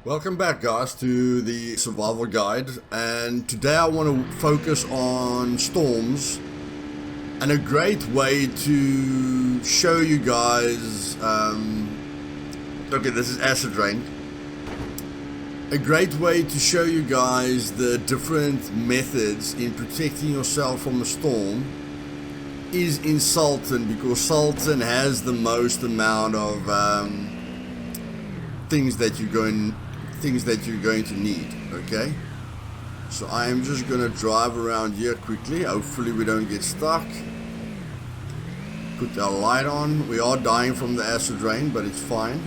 Welcome back, guys, to the survival guide, and today I want to focus on storms, and a great way to show you guys okay, this is acid rain. A great way to show you guys the different methods in protecting yourself from a storm is in Sultan, because Sultan has the most amount of things that you're going to need. Okay, so I am just going to drive around here quickly. Hopefully we don't get stuck. Put our light on. We are dying from the acid rain, but it's fine.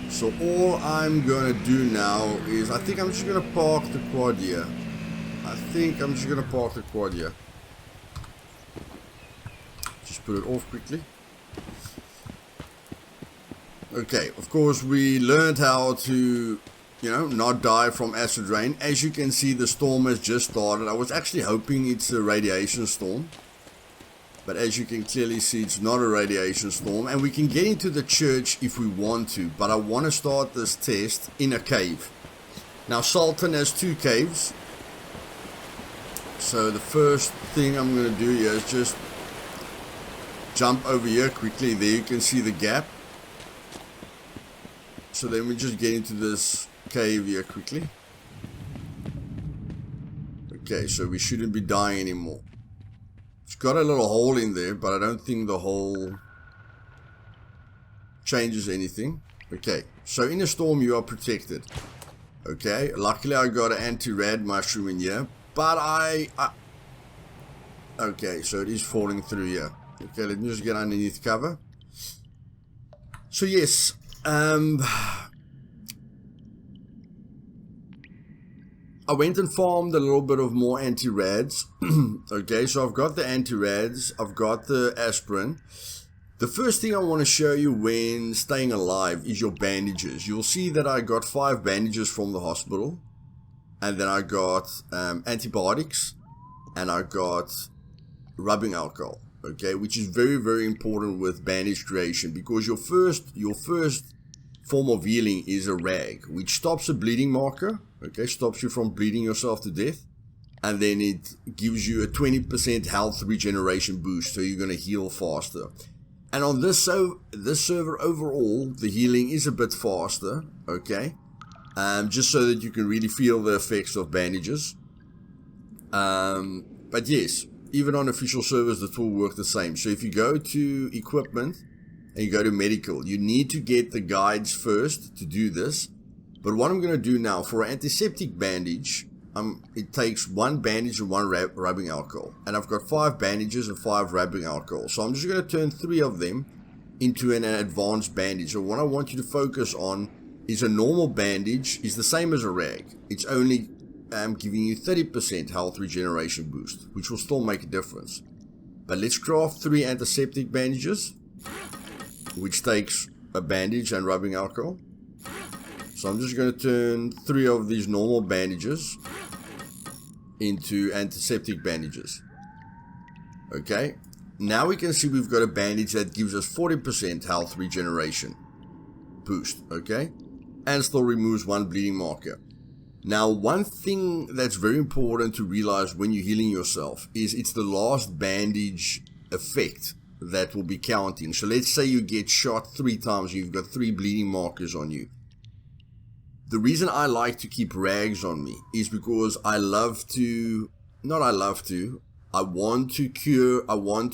So all I'm going to do now is, I think I'm just going to park the quad here. Just put it off quickly. Okay, of course we learned how to, not die from acid rain. As you can see, the storm has just started. I was actually hoping it's a radiation storm, but as you can clearly see, it's not a radiation storm, and we can get into the church if we want to, but I want to start this test in a cave. Now Sultan has 2 caves, so the first thing I'm going to do here is just jump over here quickly. There you can see the gap. So then we just get into this cave here quickly. Okay, so we shouldn't be dying anymore. It's got a little hole in there, but I don't think the hole changes anything. Okay, so in a storm you are protected. Okay, luckily I got an anti-rad mushroom in here, but okay, so it is falling through here. Okay, let me just get underneath cover. So yes, I went and farmed a little bit of more anti-rads. Okay, so I've got the anti-rads, I've got the aspirin. The first thing I want to show you when staying alive is your bandages. You'll see that I got 5 bandages from the hospital, and then I got antibiotics, and I got rubbing alcohol. Okay, which is very, very important with bandage creation, because your first form of healing is a rag, which stops a bleeding marker. Okay, stops you from bleeding yourself to death, and then it gives you a 20% health regeneration boost, so you're going to heal faster. And on this server overall, the healing is a bit faster. Okay, just so that you can really feel the effects of bandages. But yes, even on official servers, that will work the same. So if you go to equipment and you go to medical, you need to get the guides first to do this. But what I'm going to do now, for an antiseptic bandage, it takes 1 bandage and 1 rubbing alcohol. And I've got 5 bandages and 5 rubbing alcohol. So I'm just going to turn 3 of them into an advanced bandage. So what I want you to focus on is a normal bandage is the same as a rag. It's only giving you 30% health regeneration boost, which will still make a difference. But let's craft 3 antiseptic bandages, which takes a bandage and rubbing alcohol. So I'm just going to turn 3 of these normal bandages into antiseptic bandages. Okay, now we can see we've got a bandage that gives us 40% health regeneration boost. Okay, and still removes 1 bleeding marker. Now, one thing that's very important to realize when you're healing yourself is it's the last bandage effect that will be counting. So let's say you get shot 3 times, you've got 3 bleeding markers on you. The reason I like to keep rags on me is because I want to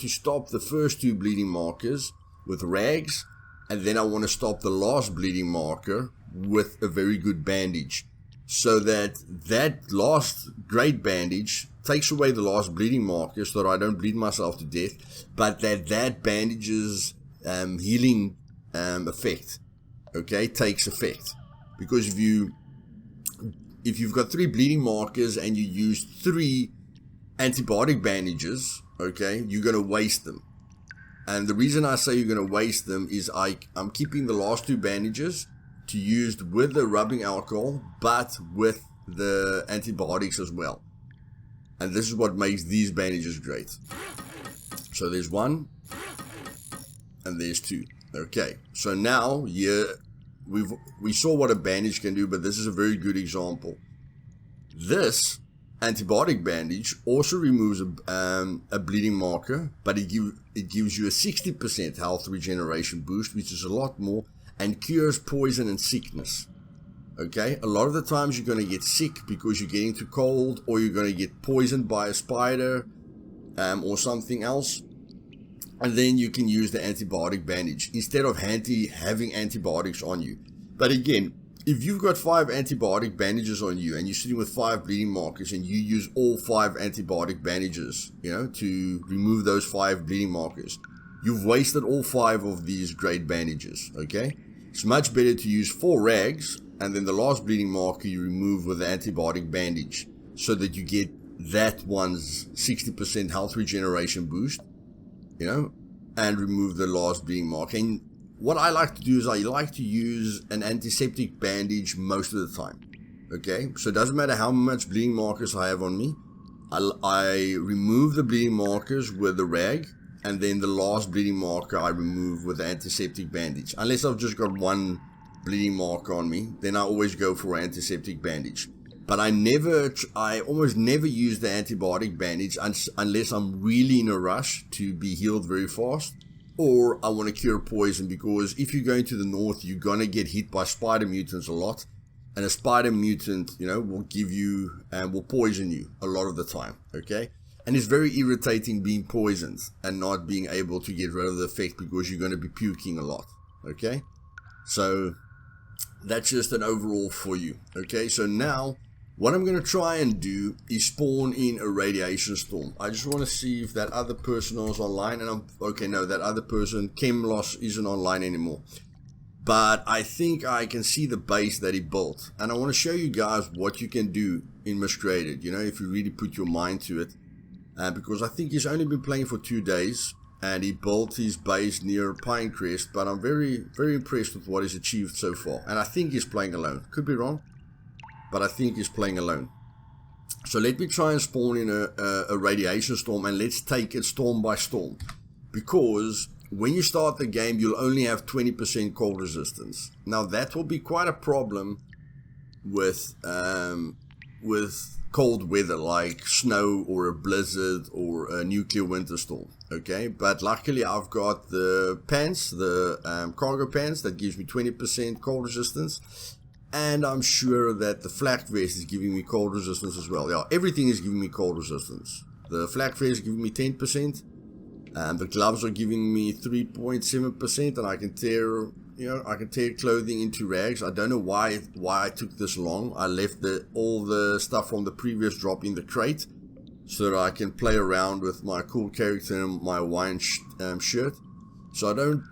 stop the first 2 bleeding markers with rags, and then I want to stop the last bleeding marker with a very good bandage. So that last great bandage takes away the last bleeding marker, so that I don't bleed myself to death, but that bandage's healing effect, okay, takes effect. Because if you've got 3 bleeding markers and you use 3 antibiotic bandages, okay, you're going to waste them. And the reason I say you're going to waste them is I'm keeping the last 2 bandages to use with the rubbing alcohol, but with the antibiotics as well. And this is what makes these bandages great. So there's 1 and there's 2. Okay, so now here we saw what a bandage can do, but this is a very good example. This antibiotic bandage also removes a bleeding marker, but it gives you a 60% health regeneration boost, which is a lot more, and cures poison and sickness. Okay, a lot of the times you're going to get sick because you're getting too cold, or you're going to get poisoned by a spider or something else, and then you can use the antibiotic bandage instead of having antibiotics on you. But again, if you've got 5 antibiotic bandages on you and you're sitting with 5 bleeding markers and you use all 5 antibiotic bandages, you know, to remove those 5 bleeding markers, you've wasted all 5 of these great bandages. Okay, it's much better to use 4 rags, and then the last bleeding marker you remove with the antibiotic bandage, so that you get that one's 60% health regeneration boost, you know, and remove the last bleeding marker. And what I like to do is I like to use an antiseptic bandage most of the time. Okay, so it doesn't matter how much bleeding markers I have on me, I remove the bleeding markers with the rag, and then the last bleeding marker I remove with the antiseptic bandage. Unless I've just got one bleeding marker on me, then I always go for an antiseptic bandage. But I almost never use the antibiotic bandage unless I'm really in a rush to be healed very fast, or I want to cure poison, because if you're going to the north, you're going to get hit by spider mutants a lot, and a spider mutant, you know, will give you and will poison you a lot of the time. Okay, and it's very irritating being poisoned and not being able to get rid of the effect, because you're going to be puking a lot. Okay, so that's just an overall for you. Okay, so now what I'm going to try and do is spawn in a radiation storm. I just want to see if that other person is online, and okay, no, that other person, Chemlos, isn't online anymore. But I think I can see the base that he built, and I want to show you guys what you can do in Miscreated, you know, if you really put your mind to it. Because I think he's only been playing for 2 days, and he built his base near Pinecrest, but I'm very, very impressed with what he's achieved so far. And I think he's playing alone. Could be wrong, but I think he's playing alone. So let me try and spawn in a radiation storm, and let's take it storm by storm. Because when you start the game, you'll only have 20% cold resistance. Now that will be quite a problem with cold weather like snow or a blizzard or a nuclear winter storm. Okay, but luckily I've got the pants, the cargo pants, that gives me 20% cold resistance, and I'm sure that the flak vest is giving me cold resistance as well. Yeah, everything is giving me cold resistance. The flak vest is giving me 10%, and the gloves are giving me 3.7%, and I can tear, you know, I can tear clothing into rags. I don't know why I took this long. I left all the stuff from the previous drop in the crate, so that I can play around with my cool character and my wine shirt. So I don't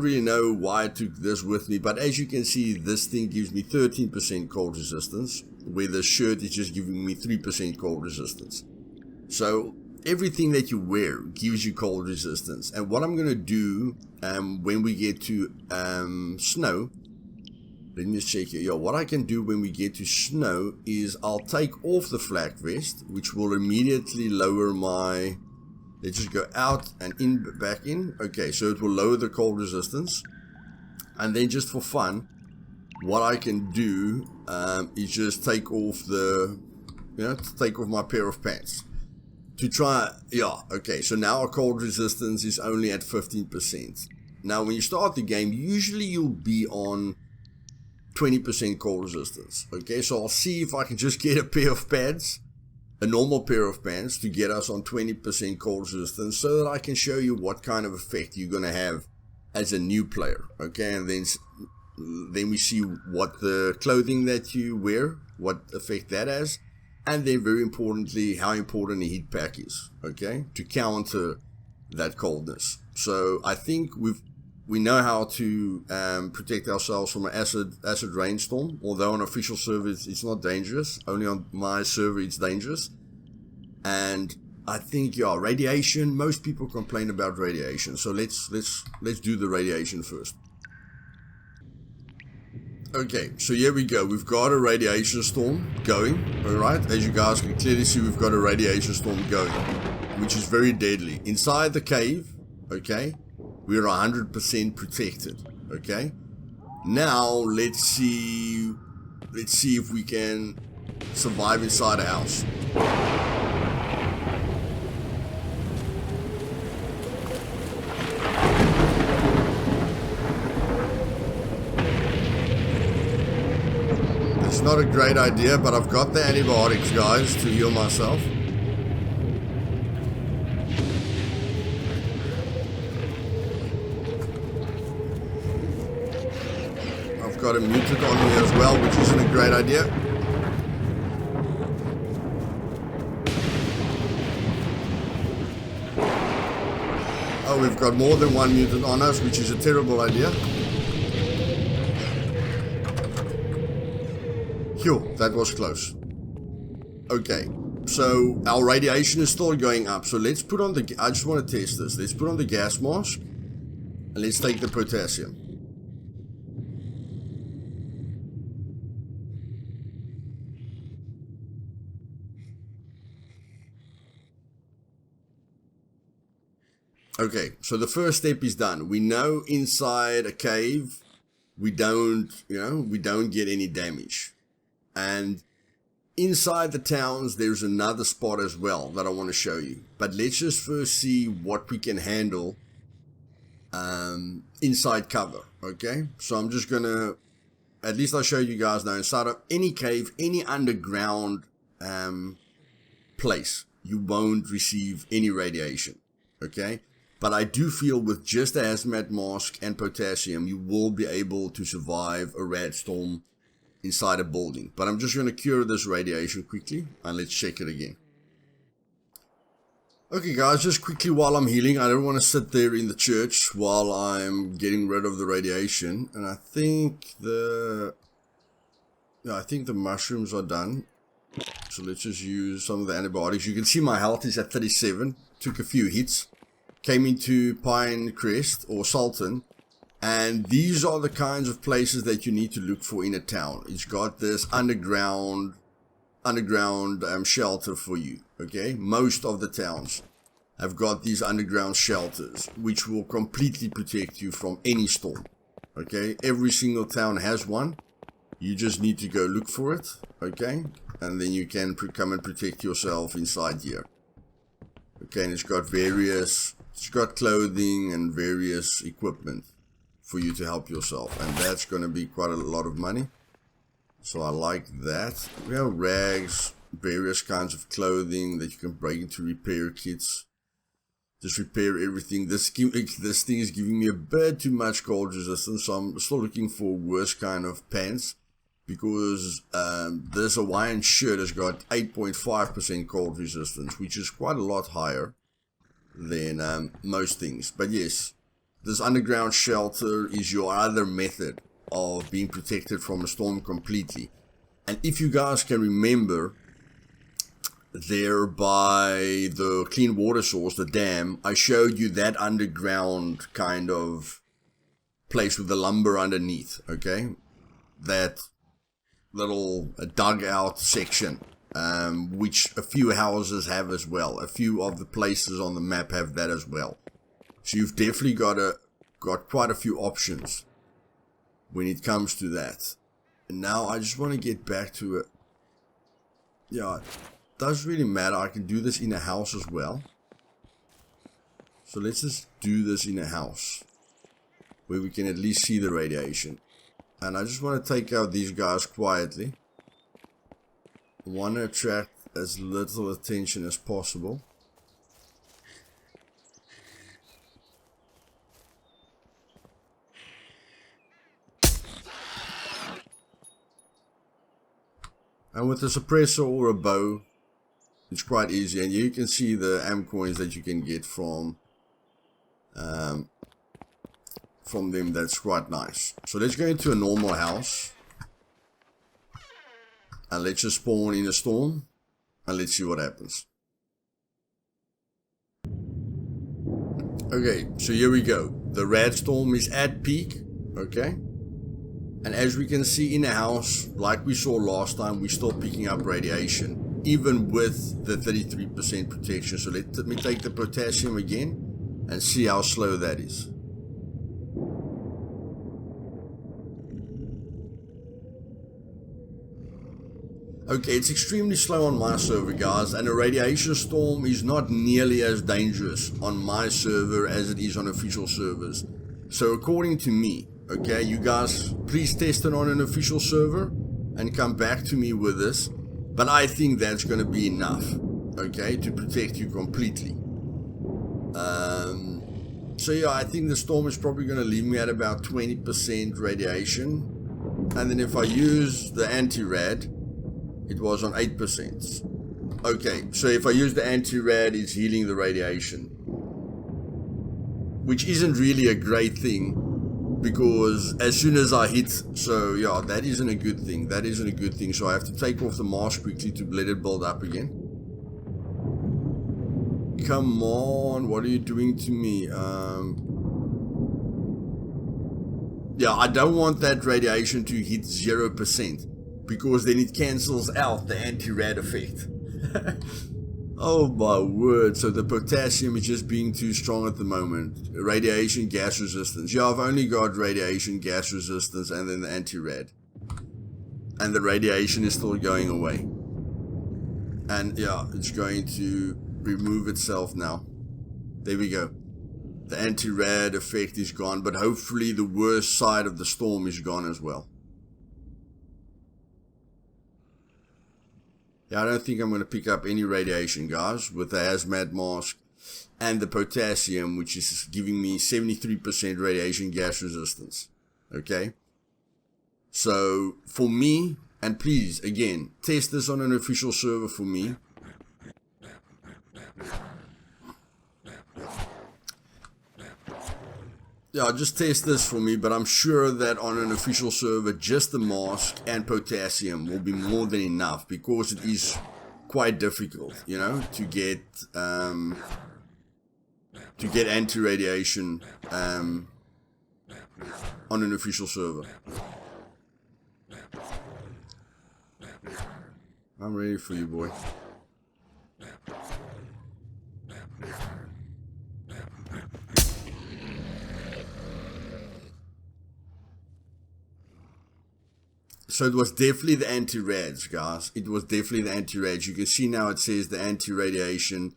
really know why I took this with me, but as you can see, this thing gives me 13% cold resistance, where the shirt is just giving me 3% cold resistance. So everything that you wear gives you cold resistance. And what I'm going to do when we get to snow, let me just check here. Yeah, what I can do when we get to snow is I'll take off the flak vest, which will immediately lower my, let's just go out and in, back in. Okay, so it will lower the cold resistance. And then just for fun, what I can do is just take off take off my pair of pants. To try, yeah, okay, so now our cold resistance is only at 15%. Now when you start the game, usually you'll be on 20% cold resistance. Okay, so I'll see if I can just get a pair of pants, a normal pair of pants, to get us on 20% cold resistance, so that I can show you what kind of effect you're going to have as a new player. Okay, and then we see what the clothing that you wear, what effect that has, and then very importantly, how important a heat pack is, okay, to counter that coldness. So I think we know how to protect ourselves from an acid rainstorm, although on official servers it's not dangerous. Only on my server it's dangerous. And I think, yeah, radiation, most people complain about radiation, so let's do the radiation first. Okay, so here we go. We've got a radiation storm going. Alright, as you guys can clearly see, we've got a radiation storm going, which is very deadly. Inside the cave, okay, we're 100% protected. Okay, Now let's see if we can survive inside a house. It's not a great idea, but I've got the antibiotics, guys, to heal myself. I've got a mutant on me as well, which isn't a great idea. Oh, we've got more than one mutant on us, which is a terrible idea. Phew, that was close. Okay, so our radiation is still going up. So let's put on the... I just want to test this. Let's put on the gas mask. And let's take the potassium. Okay, so the first step is done. We know inside a cave, we don't get any damage. And inside the towns, there's another spot as well that I want to show you. But let's just first see what we can handle inside cover, okay? So I'm just going to, at least I'll show you guys now, inside of any cave, any underground place, you won't receive any radiation, okay? But I do feel with just a hazmat mask and potassium, you will be able to survive a rad storm inside a building. But I'm just going to cure this radiation quickly, and let's check it again. Okay guys, just quickly while I'm healing, I don't want to sit there in the church while I'm getting rid of the radiation. And I think the mushrooms are done. So let's just use some of the antibiotics. You can see my health is at 37. Took a few hits. Came into Pine Crest or Sultan, and these are the kinds of places that you need to look for in a town. It's got this underground shelter for you. Okay, most of the towns have got these underground shelters, which will completely protect you from any storm. Okay, every single town has one. You just need to go look for it. Okay, and then you can come and protect yourself inside here. Okay, and it's got clothing and various equipment for you to help yourself, and that's going to be quite a lot of money, so I like that. We have rags, various kinds of clothing that you can break into repair kits. Just repair everything. This thing is giving me a bit too much cold resistance, so I'm still looking for worse kind of pants, because this Hawaiian shirt has got 8.5% cold resistance, which is quite a lot higher than most things. But yes, this underground shelter is your other method of being protected from a storm completely. And if you guys can remember, there by the clean water source, the dam, I showed you that underground kind of place with the lumber underneath, okay? That little dugout section. Which a few houses have as well. A few of the places on the map have that as well. So you've definitely got quite a few options when it comes to that. And now I just want to get back to it. Yeah, it doesn't really matter. I can do this in a house as well. So let's just do this in a house where we can at least see the radiation. And I just want to take out these guys quietly. I want to attract as little attention as possible. And with a suppressor or a bow, it's quite easy. And you can see the am coins that you can get from them. That's quite nice. So let's go into a normal house. And let's just spawn in a storm, and let's see what happens. Okay, so here we go. The rad storm is at peak, okay? And as we can see in a house, like we saw last time, we're still picking up radiation, even with the 33% protection. So let me take the potassium again, and see how slow that is. Okay, it's extremely slow on my server, guys, and a radiation storm is not nearly as dangerous on my server as it is on official servers. So according to me, okay, you guys please test it on an official server and come back to me with this, but I think that's going to be enough, okay, to protect you completely. So yeah, I think the storm is probably going to leave me at about 20% radiation, and then if I use the anti-rad, it was on 8%. Okay, so if I use the anti-rad, it's healing the radiation, which isn't really a great thing, because as soon as I hit, so yeah, that isn't a good thing. That isn't a good thing. So I have to take off the mask quickly to let it build up again. Come on, what are you doing to me? Yeah, I don't want that radiation to hit 0%. Because then it cancels out the anti-rad effect. Oh my word, so the potassium is just being too strong at the moment. Radiation gas resistance. Yeah, I've only got radiation gas resistance and then the anti-rad. And the radiation is still going away. And yeah, it's going to remove itself now. There we go. The anti-rad effect is gone, but hopefully the worst side of the storm is gone as well. Yeah, I don't think I'm going to pick up any radiation, guys, with the hazmat mask and the potassium, which is giving me 73% radiation gas resistance. Okay? So, for me, and please, again, test this on an official server for me. Yeah, just test this for me, but I'm sure that on an official server, just the mask and potassium will be more than enough, because it is quite difficult, you know, to get anti-radiation on an official server. I'm ready for you, boy. So it was definitely the anti-rads, guys. It was definitely the anti-rads. You can see now it says the anti-radiation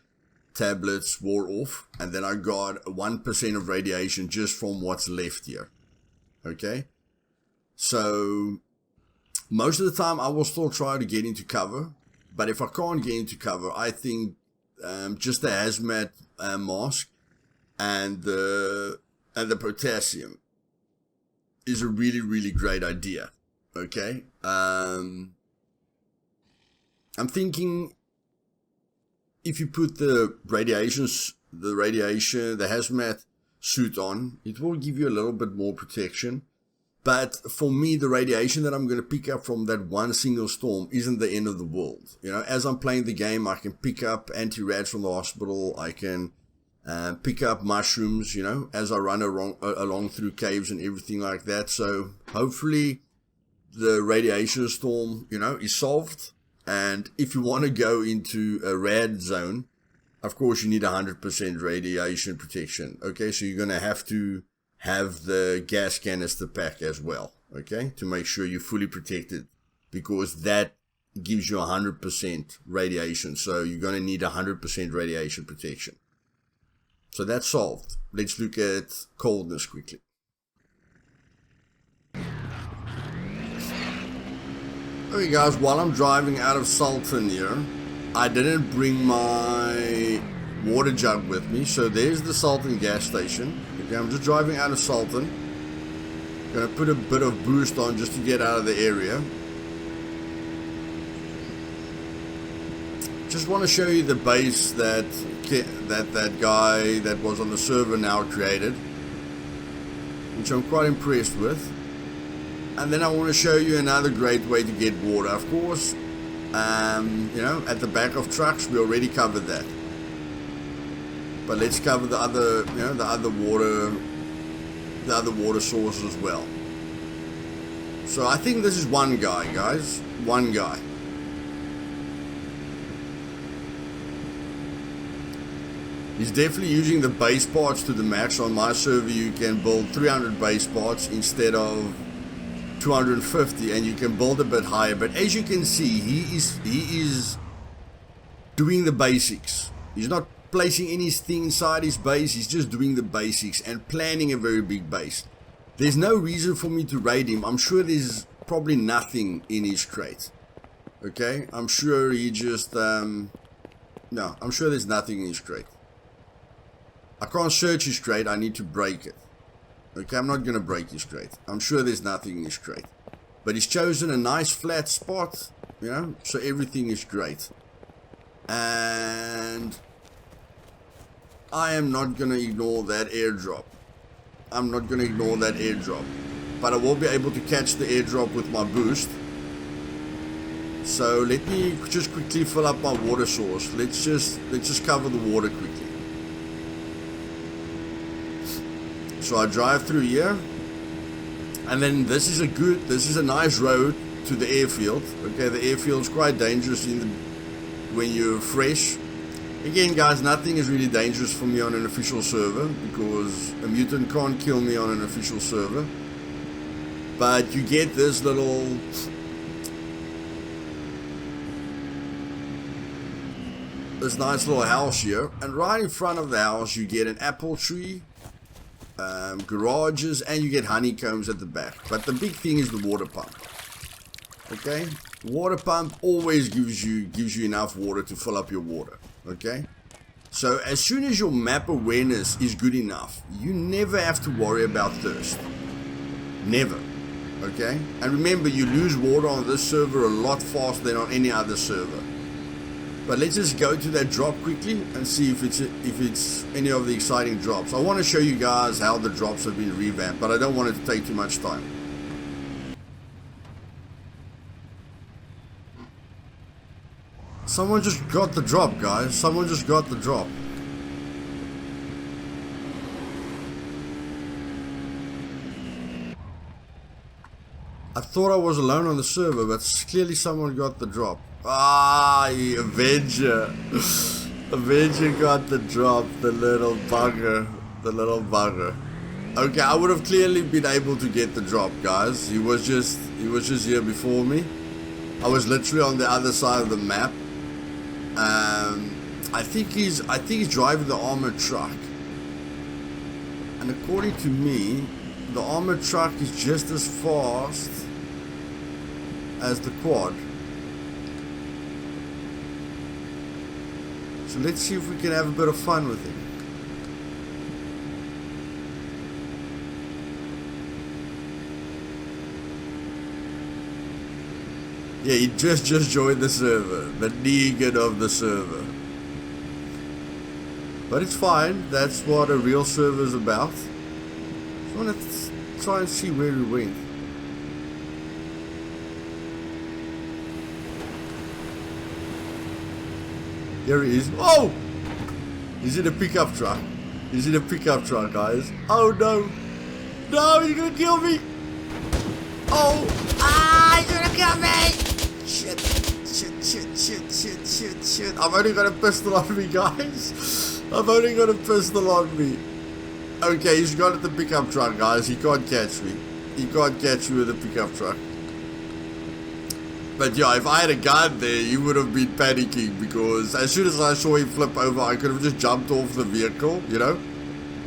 tablets wore off. And then I got 1% of radiation just from what's left here. Okay? So, most of the time I will still try to get into cover. But if I can't get into cover, I think just the hazmat mask and the potassium is a really, really great idea. Okay, I'm thinking if you put the hazmat suit on, it will give you a little bit more protection. But for me, the radiation that I'm going to pick up from that one single storm isn't the end of the world. You know, as I'm playing the game, I can pick up anti-rads from the hospital. I can pick up mushrooms, you know, as I run along through caves and everything like that. So hopefully the radiation storm, you know, is solved. And if you want to go into a rad zone, of course you need 100% radiation protection. Okay, so you're going to have the gas canister pack as well, okay, to make sure you're fully protected, because that gives you 100% radiation. So you're going to need 100% radiation protection. So that's solved. Let's look at coldness quickly. Okay guys, while I'm driving out of Sultan here, I didn't bring my water jug with me. So there's the Sultan gas station. Okay, I'm just driving out of Sultan. Gonna put a bit of boost on just to get out of the area. Just want to show you the base that guy that was on the server now created, which I'm quite impressed with. And then I want to show you another great way to get water. Of course, you know, at the back of trucks, we already covered that. But let's cover the other, you know, the other water sources as well. So I think this is one guy, guys. One guy. He's definitely using the base parts to the max. On my server, you can build 300 base parts instead of 250, and you can build a bit higher. But as you can see, he is doing the basics. He's not placing anything inside his base. He's just doing the basics and planning a very big base. There's no reason for me to raid him. I'm sure there's probably nothing in his crate. Okay, I'm sure he just no, I'm sure there's nothing in his crate. I can't search his crate. I need to break it. Okay, I'm not gonna break his crate. I'm sure there's nothing in his crate, but he's chosen a nice flat spot, you know, so everything is great. And I am not gonna ignore that airdrop. I'm not gonna ignore that airdrop, but I will be able to catch the airdrop with my boost. So let me just quickly fill up my water source. Let's just cover the water quickly. So I drive through here, and then this is a nice road to the airfield. Okay, the airfield's quite dangerous when you're fresh. Again, guys, nothing is really dangerous for me on an official server because a mutant can't kill me on an official server. But you get this nice little house here, and right in front of the house you get an apple tree, garages, and you get honeycombs at the back. But the big thing is the water pump. Okay, water pump always gives you enough water to fill up your water. Okay, so as soon as your map awareness is good enough, you never have to worry about thirst. Never. Okay, and remember, you lose water on this server a lot faster than on any other server. But let's just go to that drop quickly and see if it's any of the exciting drops. I want to show you guys how the drops have been revamped, but I don't want it to take too much time. Someone just got the drop, guys. Someone just got the drop. I thought I was alone on the server, but clearly someone got the drop. Ah, Avenger. Avenger got the drop, the little bugger. The little bugger. Okay, I would have clearly been able to get the drop, guys. He was just here before me. I was literally on the other side of the map. I think he's driving the armored truck. And according to me, the armored truck is just as fast as the quad. So let's see if we can have a bit of fun with him. Yeah, he just joined the server, the negan of the server. But it's fine, that's what a real server is about. I want to try and see where we went. There he is. Oh! He's in a pickup truck. He's in a pickup truck, guys. Oh no! No, he's gonna kill me! Oh! Ah, he's gonna kill me! Shit! I've only got a pistol on me, guys. I've only got a pistol on me. Okay, he's got at the pickup truck, guys. He can't catch me. He can't catch me with a pickup truck. But yeah, if I had a gun there, you would have been panicking, because as soon as I saw him flip over, I could have just jumped off the vehicle, you know,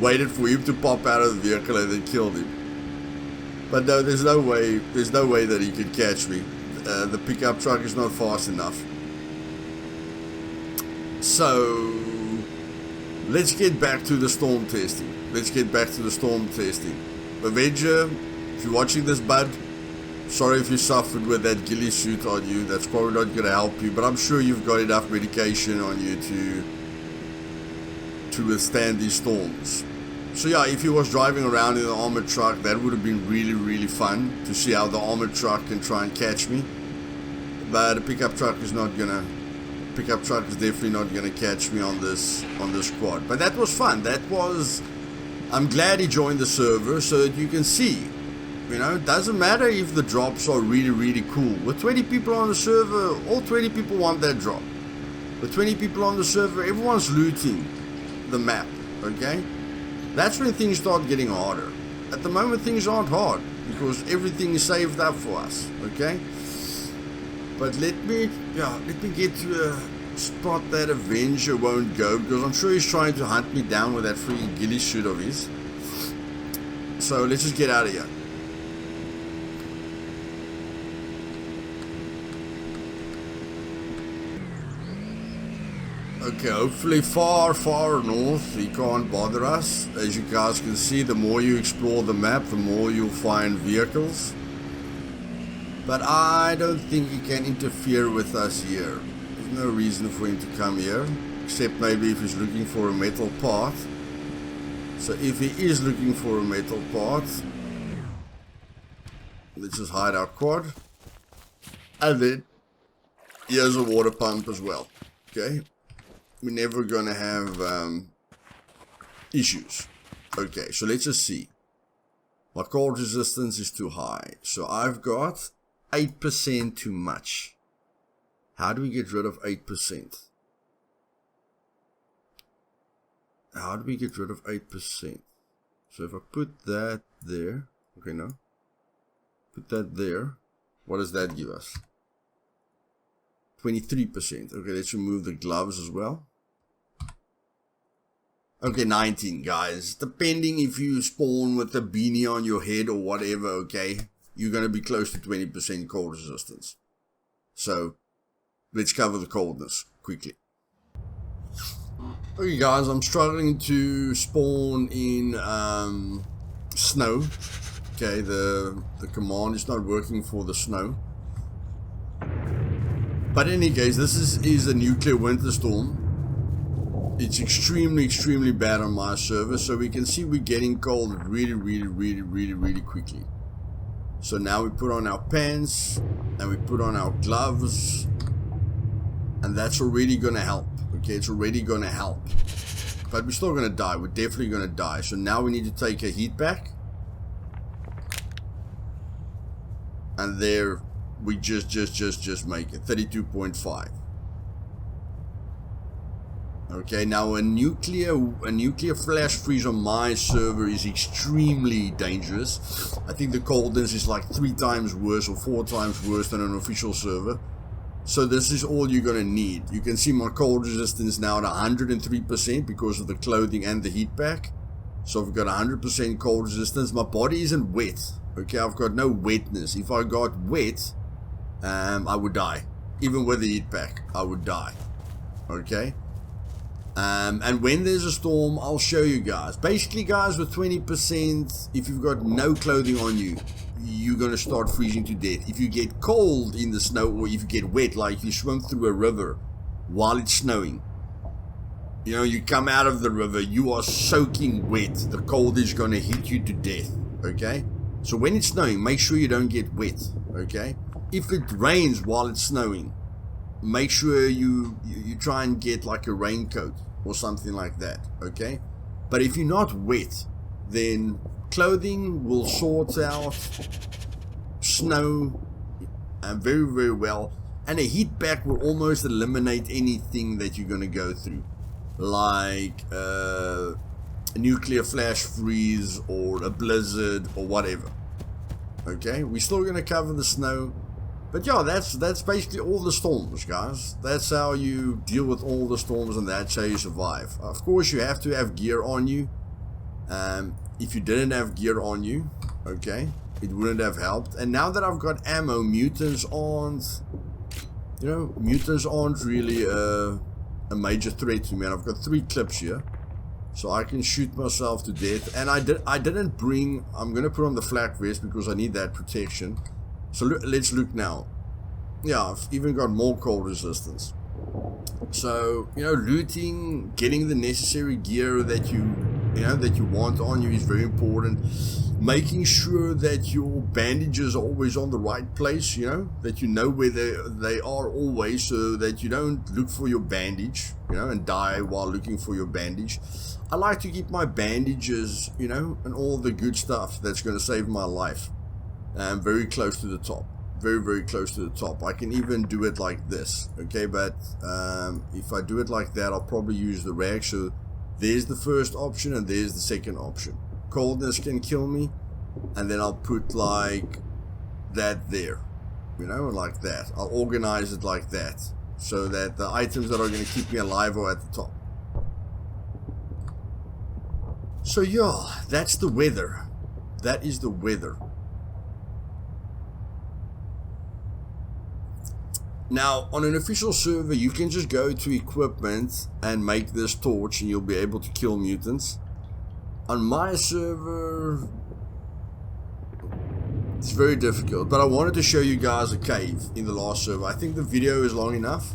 waited for him to pop out of the vehicle and then killed him. But no, there's no way that he could catch me. The pickup truck is not fast enough. So let's get back to the storm testing. Avenger, if you're watching this, bud, sorry if you suffered with that ghillie suit on you. That's probably not going to help you, but I'm sure you've got enough medication on you to withstand these storms. So yeah, if he was driving around in the armored truck, that would have been really, really fun to see how the armored truck can try and catch me. But a pickup truck is definitely not gonna catch me on this quad. But that was fun. I'm glad he joined the server so that you can see. You know, it doesn't matter if the drops are really, really cool. With 20 people on the server, all 20 people want that drop. With 20 people on the server, everyone's looting the map, okay? That's when things start getting harder. At the moment, things aren't hard. because everything is saved up for us, okay? But let me get to a spot that Avenger won't go, because I'm sure he's trying to hunt me down with that freaking ghillie suit of his. So let's just get out of here. Okay, hopefully far, far north, he can't bother us. As you guys can see, the more you explore the map, the more you'll find vehicles. But I don't think he can interfere with us here. There's no reason for him to come here, except maybe if he's looking for a metal part. So if he is looking for a metal part, let's just hide our quad. And then here's a water pump as well, okay? We're never gonna have issues. Okay, so let's just see. My cold resistance is too high, so I've got 8% too much. How do we get rid of 8%? How do we get rid of 8%? So if I put that there, okay, no, put that there, what does that give us? 23%. Okay, let's remove the gloves as well. Okay, 19, guys. Depending if you spawn with a beanie on your head or whatever, okay, you're going to be close to 20% cold resistance. So, let's cover the coldness quickly. Okay, guys, I'm struggling to spawn in snow. Okay, the command is not working for the snow. But in any case, this is a nuclear winter storm. It's extremely, extremely bad on my server, so we can see we're getting cold really quickly. So now we put on our pants, and we put on our gloves, and that's already gonna help, okay, it's already gonna help. But we're still gonna die, we're definitely gonna die. So now we need to take a heat pack. And there, we just make it, 32.5. Okay, now a nuclear flash freeze on my server is extremely dangerous. I think the coldness is like 3 times worse or 4 times worse than an official server. So this is all you're gonna need. You can see my cold resistance now at 103% because of the clothing and the heat pack. So I've got 100% cold resistance. My body isn't wet. Okay, I've got no wetness. If I got wet, I would die. Even with the heat pack, I would die. Okay. And when there's a storm, I'll show you guys. Basically, guys, with 20%, if you've got no clothing on you, you're going to start freezing to death. If you get cold in the snow, or if you get wet, like you swim through a river while it's snowing, you know, you come out of the river, you are soaking wet. The cold is going to hit you to death, okay? So when it's snowing, make sure you don't get wet, okay? If it rains while it's snowing, make sure you try and get like a raincoat or something like that, okay? But if you're not wet, then clothing will sort out snow very, very well, and a heat pack will almost eliminate anything that you're going to go through, like a nuclear flash freeze or a blizzard or whatever. Okay, we're still going to cover the snow. But yeah, that's basically all the storms, guys. That's how you deal with all the storms, and that's how you survive. Of course, you have to have gear on you. If you didn't have gear on you, okay, it wouldn't have helped. And now that I've got ammo, mutants aren't really a major threat to me. And I've got 3 clips here, so I can shoot myself to death. And I didn't bring. I'm gonna put on the flak vest because I need that protection. So let's look now. Yeah, I've even got more cold resistance. So, you know, looting, getting the necessary gear that you want on you is very important. Making sure that your bandages are always on the right place, you know, that you know where they are always, so that you don't look for your bandage, you know, and die while looking for your bandage. I like to keep my bandages, you know, and all the good stuff that's going to save my life. Very close to the top, very close to the top. I can even do it like this, okay? But if I do it like that, I'll probably use the rag. So there's the first option and there's the second option. Coldness can kill me, and then I'll put like that there, you know, like that. I'll organize it like that, so that the items that are going to keep me alive are at the top. So yeah, that's the weather. That is the weather. Now, on an official server, you can just go to equipment and make this torch and you'll be able to kill mutants. On my server, it's very difficult, but I wanted to show you guys a cave in the last server. I think the video is long enough.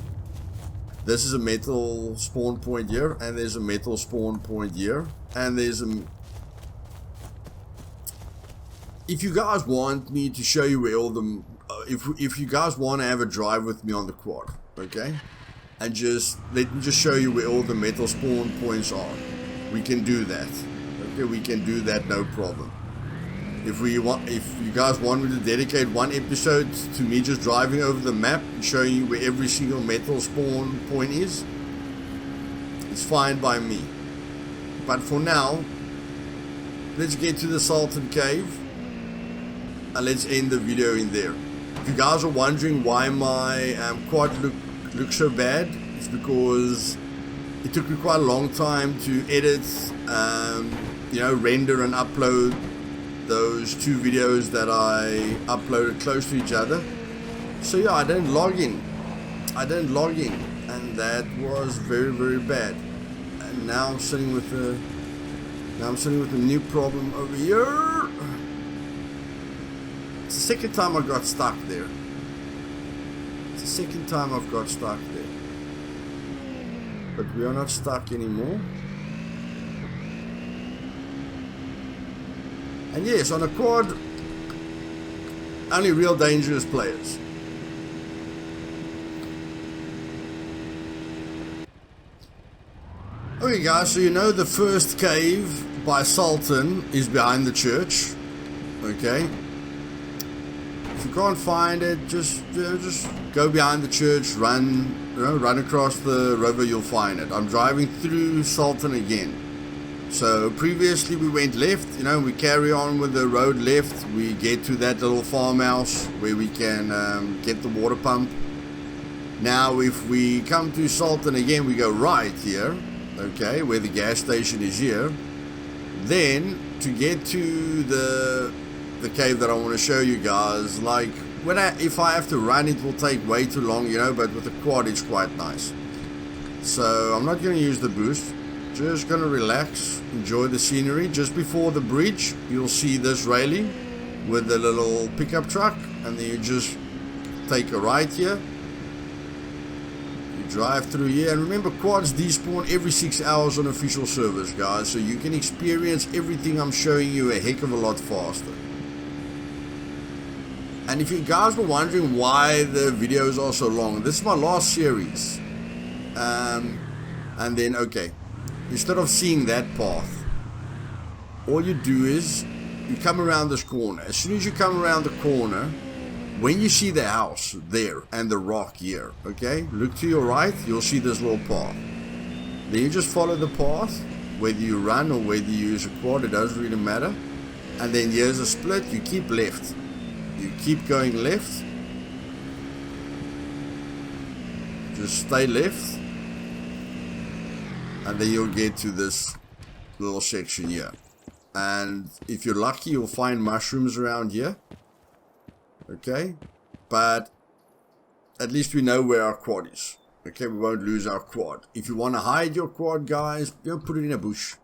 This is a metal spawn point here, and there's a metal spawn point here, and there's a... If you guys want me to show you where all the... if you guys want to have a drive with me on the quad, okay? And just let me just show you where all the metal spawn points are. We can do that. Okay, we can do that, no problem. If you guys want me to dedicate one episode to me just driving over the map and showing you where every single metal spawn point is, it's fine by me. But for now, let's get to the Sultan Cave and let's end the video in there. If you guys are wondering why my quad looks so bad, it's because it took me quite a long time to edit, you know, render and upload those two videos that I uploaded close to each other. So yeah, I didn't log in, and that was very, very bad. And now I'm sitting with a new problem over here. It's the second time I got stuck there. But we are not stuck anymore. And yes, on a quad, only real dangerous players. Okay guys, so you know the first cave by Sultan is behind the church. Okay. If you can't find it, just go behind the church, run across the river, you'll find it. I'm driving through Sultan again. So previously we went left, you know, we carry on with the road left, we get to that little farmhouse where we can get the water pump. Now if we come to Sultan again, we go right here, okay, where the gas station is here. Then to get to the cave that I want to show you guys, like if I have to run, it will take way too long, you know, but with the quad it's quite nice. So I'm not going to use the boost. Just gonna relax, enjoy the scenery. Just before the bridge, you'll see this railing with the little pickup truck, and then you just take a right here. You drive through here, and remember, quads despawn every 6 hours on official servers, guys, so you can experience everything I'm showing you a heck of a lot faster. And if you guys were wondering why the videos are so long, this is my last series. And then, okay. Instead of seeing that path, all you do is you come around this corner. As soon as you come around the corner, when you see the house there and the rock here, okay, look to your right, you'll see this little path. Then you just follow the path, whether you run or whether you use a quad, it doesn't really matter. And then here's a split, you keep left. You keep going left. Just stay left. And then you'll get to this little section here. And if you're lucky, you'll find mushrooms around here. Okay? But at least we know where our quad is. Okay? We won't lose our quad. If you want to hide your quad, guys, you know, put it in a bush.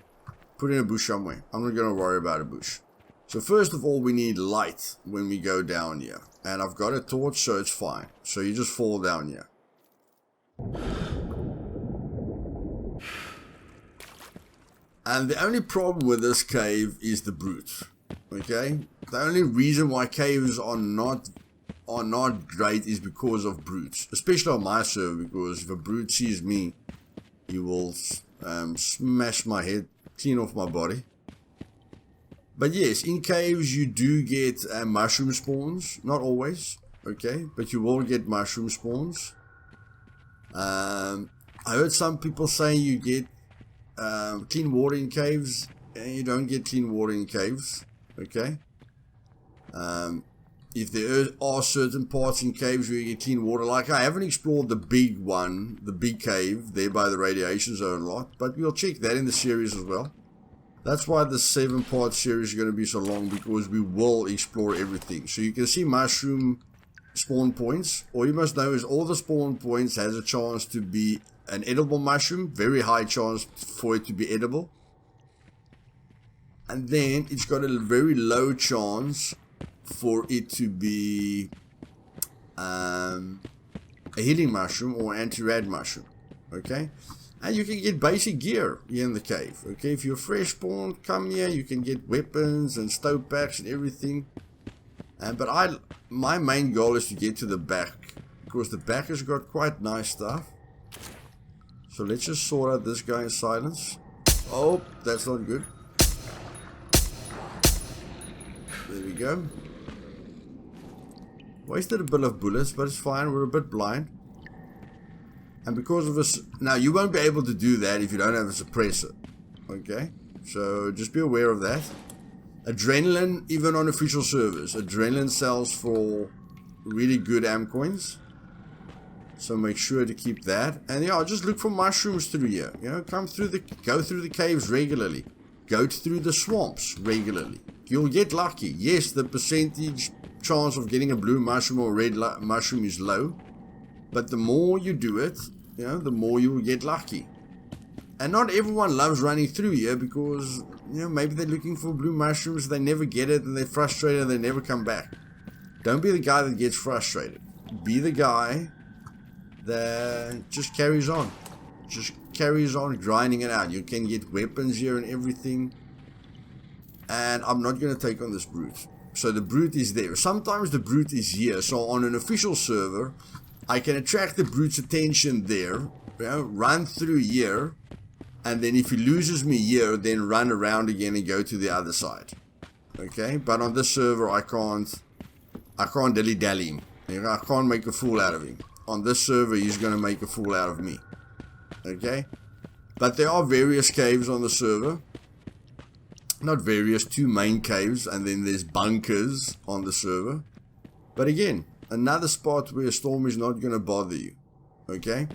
Put it in a bush somewhere. I'm not going to worry about a bush. So first of all, we need light when we go down here. And I've got a torch, so it's fine. So you just fall down here. And the only problem with this cave is the brute. Okay? The only reason why caves are not great is because of brutes. Especially on my server, because if a brute sees me, he will smash my head clean off my body. But yes, in caves you do get mushroom spawns. Not always, okay? But you will get mushroom spawns. I heard some people saying you get clean water in caves, and you don't get clean water in caves, okay? If there are certain parts in caves where you get clean water, like I haven't explored the big one, the big cave there by the radiation zone a lot, but we'll check that in the series as well. That's why the 7-part series is going to be so long, because we will explore everything. So you can see mushroom spawn points. All you must know is all the spawn points has a chance to be an edible mushroom, very high chance for it to be edible. And then it's got a very low chance for it to be a healing mushroom or anti-rad mushroom. Okay, and you can get basic gear here in the cave. Okay, if you're fresh spawned, come here, you can get weapons and stove packs and everything. But my main goal is to get to the back, because the back has got quite nice stuff. So let's just sort out this guy in silence. Oh, that's not good. There we go. Wasted a bit of bullets, but it's fine. We're a bit blind. And because of this, now you won't be able to do that if you don't have a suppressor. Okay? So just be aware of that. Adrenaline, even on official servers, adrenaline sells for really good am coins. So make sure to keep that. And yeah, just look for mushrooms through here. You know, go through the caves regularly. Go through the swamps regularly. You'll get lucky. Yes, the percentage chance of getting a blue mushroom or a red mushroom is low, but the more you do it, you know, the more you will get lucky. And not everyone loves running through here, because, you know, maybe they're looking for blue mushrooms, they never get it, and they're frustrated and they never come back. Don't be the guy that gets frustrated. Be the guy that just carries on. Just carries on grinding it out. You can get weapons here and everything. And I'm not going to take on this brute. So the brute is there. Sometimes the brute is here. So on an official server, I can attract the brute's attention there. You know, run through here. And then if he loses me here, then run around again and go to the other side. Okay? But on this server, I can't dilly-dally him. You know, I can't make a fool out of him. On this server, he's going to make a fool out of me. Okay? But there are various caves on the server. Not various, 2 main caves, and then there's bunkers on the server. But again, another spot where a storm is not going to bother you. Okay?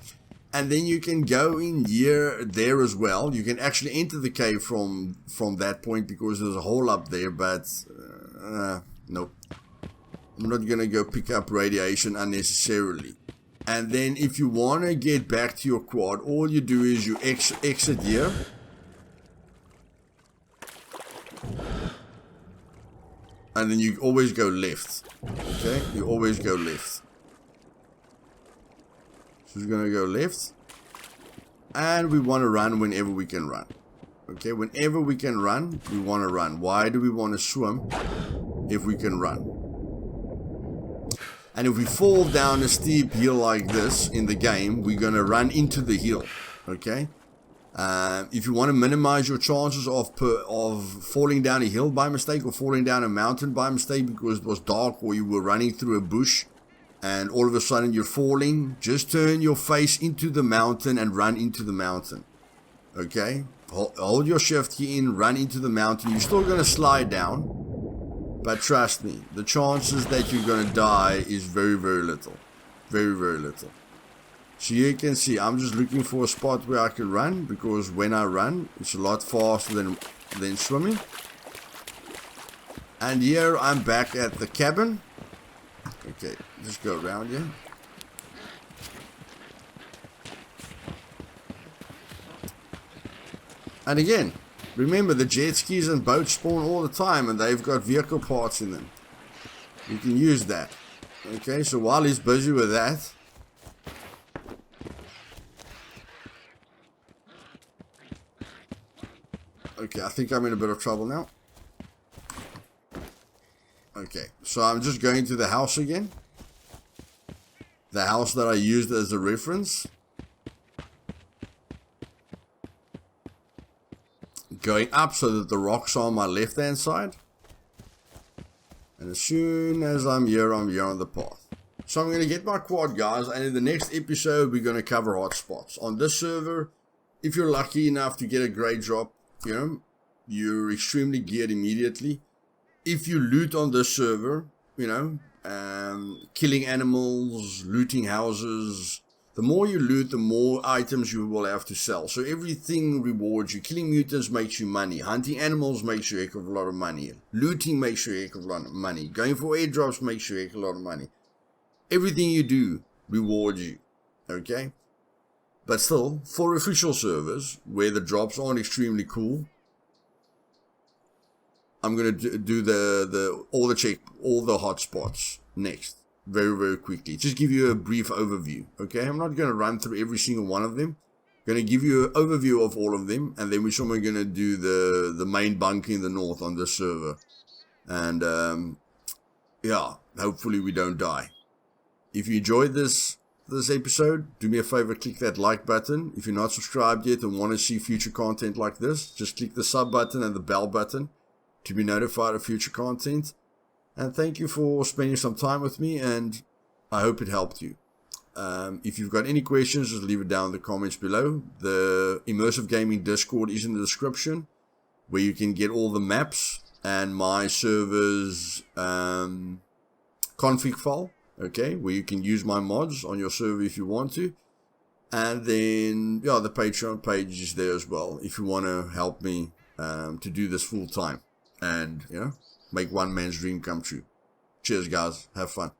And then you can go in here, there as well. You can actually enter the cave from that point, because there's a hole up there, but nope. I'm not going to go pick up radiation unnecessarily. And then if you want to get back to your quad, all you do is you exit here. And then you always go left. Okay? You always go left. So we're going to go left. And we want to run whenever we can run. Okay? Whenever we can run, we want to run. Why do we want to swim if we can run? And if we fall down a steep hill like this in the game, we're going to run into the hill. Okay? If you want to minimize your chances of falling down a hill by mistake, or falling down a mountain by mistake because it was dark, or you were running through a bush and all of a sudden you're falling, just turn your face into the mountain and run into the mountain. Okay? Hold your shift key in, run into the mountain. You're still going to slide down, but trust me, the chances that you're going to die is very, very little. Very, very little. So you can see, I'm just looking for a spot where I can run, because when I run, it's a lot faster than swimming. And here I'm back at the cabin. Okay, just go around here. And again, remember the jet skis and boats spawn all the time, and they've got vehicle parts in them. You can use that. Okay, so while he's busy with that, okay, I think I'm in a bit of trouble now. Okay, so I'm just going to the house again. The house that I used as a reference. Going up so that the rocks are on my left hand side. And as soon as I'm here on the path. So I'm going to get my quad, guys, and in the next episode we're going to cover hotspots. On this server, if you're lucky enough to get a great drop, you know, you're extremely geared immediately. if you loot on this server, you know, killing animals, looting houses, the more you loot, the more items you will have to sell. So everything rewards you. Killing mutants makes you money. Hunting animals makes you a heck of a lot of money. Looting makes you a heck of a lot of money. Going for airdrops makes you a heck of a lot of money. Everything you do rewards you. Okay? But still, for official servers, where the drops aren't extremely cool, I'm going to do all the hotspots next. Very, very quickly. Just give you a brief overview. Okay? I'm not going to run through every single one of them. I'm going to give you an overview of all of them. And then we're somewhere going to do the main bunker in the north on this server. And, yeah, hopefully we don't die. If you enjoyed this episode, do me a favor, click that like button. If you're not subscribed yet and want to see future content like this, just click the sub button and the bell button to be notified of future content. And thank you for spending some time with me, and I hope it helped you. If you've got any questions, just leave it down in the comments below. The Immersive Gaming Discord is in the description, where you can get all the maps and my server's config file. Okay, where you can use my mods on your server if you want to. And then, yeah, the Patreon page is there as well, if you want to help me to do this full time and, you know, make one man's dream come true. Cheers, guys. Have fun.